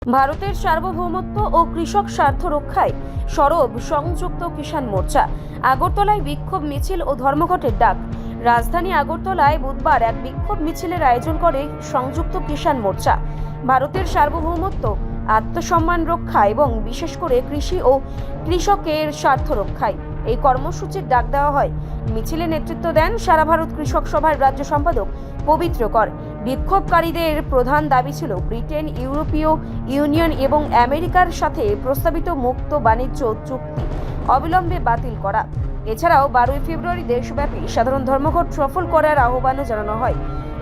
ভারতের সার্বভৌমত্ব ও কৃষক স্বার্থ রক্ষায় সরব সংযুক্ত কিষাণ মোর্চা। আগরতলায় বিক্ষোভ মিছিল ও ধর্মঘটের ডাক। রাজধানী আগরতলায় বুধবার এক বিক্ষোভ মিছিলের আয়োজন করে সংযুক্ত কিষাণ মোর্চা। ভারতের সার্বভৌমত্ব, আত্মসম্মান রক্ষা এবং বিশেষ করে কৃষি ও কৃষকের স্বার্থ রক্ষায় এই কর্মসূচির ডাক দেওয়া হয়। মিছিলে নেতৃত্ব দেন সারা ভারত কৃষক সভার রাজ্য সম্পাদক পবিত্র কর। বিক্ষোভকারীদের প্রধান দাবি ছিল ব্রিটেন, ইউরোপীয় ইউনিয়ন এবং আমেরিকার সাথে প্রস্তাবিত মুক্ত বাণিজ্য চুক্তি অবিলম্বে বাতিল করা। এছাড়াও 12 ফেব্রুয়ারি দেশব্যাপী সাধারণ ধর্মঘট সফল করার আহ্বানও জানানো হয়।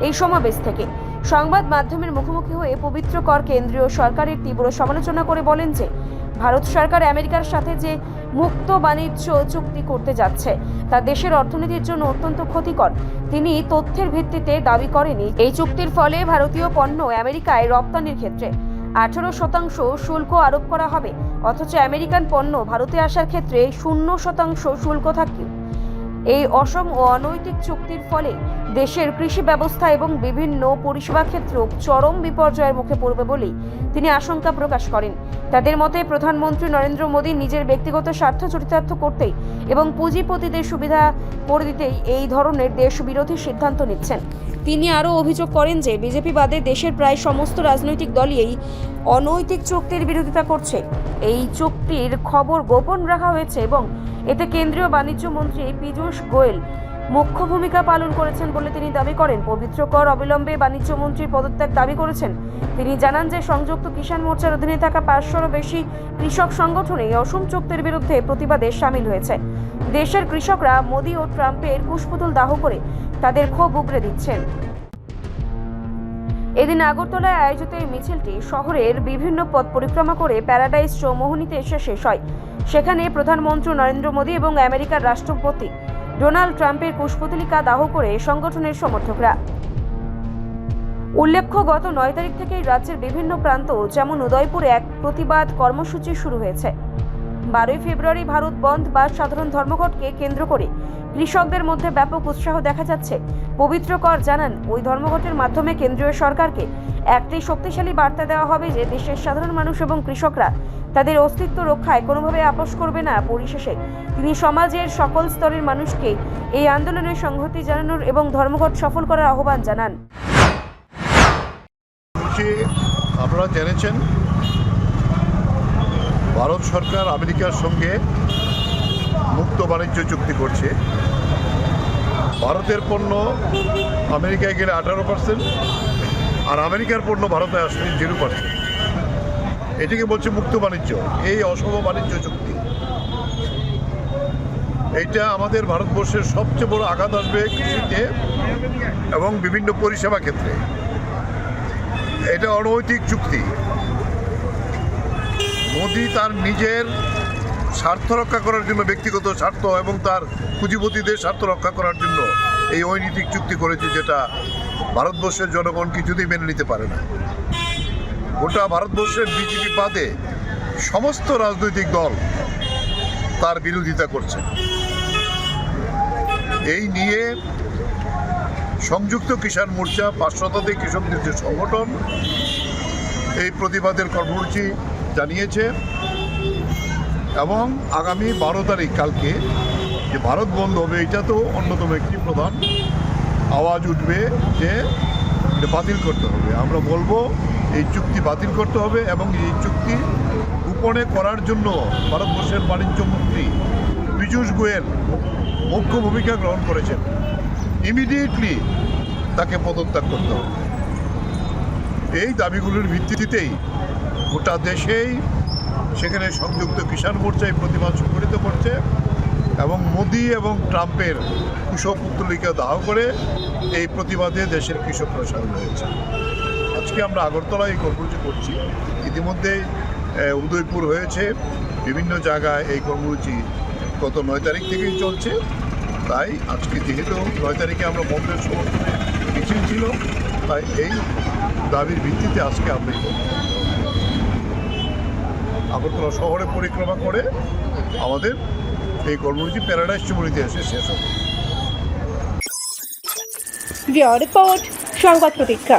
এই সমাবেশ থেকে সংবাদ মাধ্যমের মুখোমুখি হয়ে পবিত্র কর কেন্দ্রীয় সরকারের তীব্র সমালোচনা করে বলেন যে ভারত সরকার আমেরিকার সাথে যে মুক্ত বাণিজ্য চুক্তি করতে যাচ্ছে তা দেশের অর্থনীতির জন্য অত্যন্ত ক্ষতিকর। তিনি তথ্যের ভিত্তিতে দাবি করেনি এই চুক্তির ফলে ভারতীয় পণ্য আমেরিকায় রপ্তানির ক্ষেত্রে 18% শুল্ক আরোপ করা হবে, অথচ আমেরিকান পণ্য ভারতে আসার ক্ষেত্রে 0% শুল্ক থাকে। এই অসম ও অনৈতিক চুক্তির ফলে দেশের কৃষি ব্যবস্থা এবং বিভিন্ন পরিষেবা ক্ষেত্র চরম বিপর্যয়ের মুখে পড়বে বলেই তিনি আশঙ্কা প্রকাশ করেন। তাদের মতে প্রধানমন্ত্রী নরেন্দ্র মোদী নিজের ব্যক্তিগত স্বার্থ চরিতার্থ করতেই এবং পুঁজিপতিদের সুবিধা করে দিতেই এই ধরনের দেশবিরোধী সিদ্ধান্ত নিচ্ছেন। তিনি আরও অভিযোগ করেন যে বিজেপি বাদে দেশের প্রায় সমস্ত রাজনৈতিক দলই এই অনৈতিক চুক্তির বিরোধিতা করছে। এই চুক্তির খবর গোপন রাখা হয়েছে এবং এতে কেন্দ্রীয় বাণিজ্য মন্ত্রী পীযূষ গোয়েল মুখ্য ভূমিকা পালন করেছেন বলে তিনি দাবি করেন। পবিত্র কর অবিলম্বে বাণিজ্য মন্ত্রীর পদত্যাগ দাবি করেছেন। তিনি জানান যে সংযুক্ত কিষাণ মোর্চার অধীনে থাকা 500-এরও বেশি কৃষক সংগঠন এই অসম চুক্তির বিরুদ্ধে প্রতিবাদে সামিল হয়েছে। দেশের কৃষকরা মোদী ও ট্রাম্পের কুশপুতুল দাহ করে তাদের ক্ষোভ উগরে দিচ্ছেন। এদিন আগরতলায় আয়োজিত এই মিছিলটি শহরের বিভিন্ন পথ পরিক্রমা করে প্যারাডাইস চৌমুহনীতে এসে শেষ হয়। সেখানে প্রধানমন্ত্রী নরেন্দ্র মোদী এবং আমেরিকার রাষ্ট্রপতি ডোনাল্ড ট্রাম্পের কুশপুতলিকা দাহ করে সংগঠনের সমর্থকরা। উল্লেখ্য, গত 9 তারিখ থেকেই রাজ্যের বিভিন্ন প্রান্ত যেমন উদয়পুরে এক প্রতিবাদ কর্মসূচি শুরু হয়েছে। 12 ফেব্রুয়ারি ভারত বন্ধ বা সাধারণ ধর্মঘটকে কেন্দ্র করে কৃষকদের মধ্যে ব্যাপক উৎসাহ দেখা যাচ্ছে। পবিত্র কর জানান, ওই ধর্মঘটের মাধ্যমে কেন্দ্রীয় সরকারকে একটি শক্তিশালী বার্তা দেওয়া হবে যে দেশের সাধারণ মানুষ এবং কৃষকরা তাদের অস্তিত্ব রক্ষায় কোনোভাবে আপোষ করবে না। পরিশেষে তিনি সমাজের সকল স্তরের মানুষকে এই আন্দোলনের সংহতি জানানোর এবং ধর্মঘট সফল করার আহ্বান জানান। আপনারা জেনেছেন ভারত সরকার আমেরিকার সঙ্গে মুক্ত বাণিজ্য চুক্তি করছে। ভারতের পণ্য আমেরিকায় গেলে 18% আর আমেরিকার পণ্য ভারতে আসলে 0%। এটিকে বলছে মুক্ত বাণিজ্য। এই অসম বাণিজ্য চুক্তি এইটা আমাদের ভারতবর্ষের সবচেয়ে বড় আঘাত আসবে কৃষিতে এবং বিভিন্ন পরিষেবা ক্ষেত্রে। এটা অনৈতিক চুক্তি। মোদী তার নিজের স্বার্থ রক্ষা করার জন্য, ব্যক্তিগত স্বার্থ এবং তার পুঁজিপতিদের স্বার্থ রক্ষা করার জন্য এই অনৈতিক চুক্তি করেছে, যেটা ভারতবর্ষের জনগণ কিছুতেই মেনে নিতে পারে না। গোটা ভারতবর্ষের বিজেপি বাদে সমস্ত রাজনৈতিক দল তার বিরোধিতা করছে। এই নিয়ে সংযুক্ত কিষাণ মোর্চা 5 শতাধিক কৃষকদের যে সংগঠন এই প্রতিবাদের কর্মসূচি জানিয়েছে এবং আগামী 12 তারিখ কালকে যে ভারত বন্ধ হবে, এটা তো অন্যতম একটি প্রধান আওয়াজ উঠবে যে এটা বাতিল করতে হবে। আমরা বলবো এই চুক্তি বাতিল করতে হবে এবং এই চুক্তি গোপনে করার জন্য ভারতবর্ষের বাণিজ্য মন্ত্রী পীযূষ গোয়েল মুখ্য ভূমিকা গ্রহণ করেছেন। ইমিডিয়েটলি তাকে পদত্যাগ করতে হবে। এই দাবিগুলোর ভিত্তিতেই গোটা দেশেই সেখানে সংযুক্ত কিষাণ মোর্চা এই প্রতিবাদ সংগঠিত করছে এবং মোদী এবং ট্রাম্পের কুশপুত্তলিকা দাহ করে এই প্রতিবাদে দেশের কৃষকরা সামিল হয়েছে। আজকে আমরা আগরতলায় এই কর্মসূচি করছি। ইতিমধ্যে উদয়পুর হয়েছে, বিভিন্ন জায়গায় এই কর্মসূচি গত 9 তারিখ থেকেই চলছে। তাই আজকে যেহেতু 9 তারিখে আমরা বন্ধের সমর্থনে মিছিল ছিল, তাই এই দাবির ভিত্তিতে আজকে আমরা আগরতলা শহরে পরিক্রমা করে আমাদের এই কর্মসূচি প্যারাডাইস চৌমুহনীতে এসে শেষ হবে। রিপোর্ট সংবাদ প্রতীক্ষা।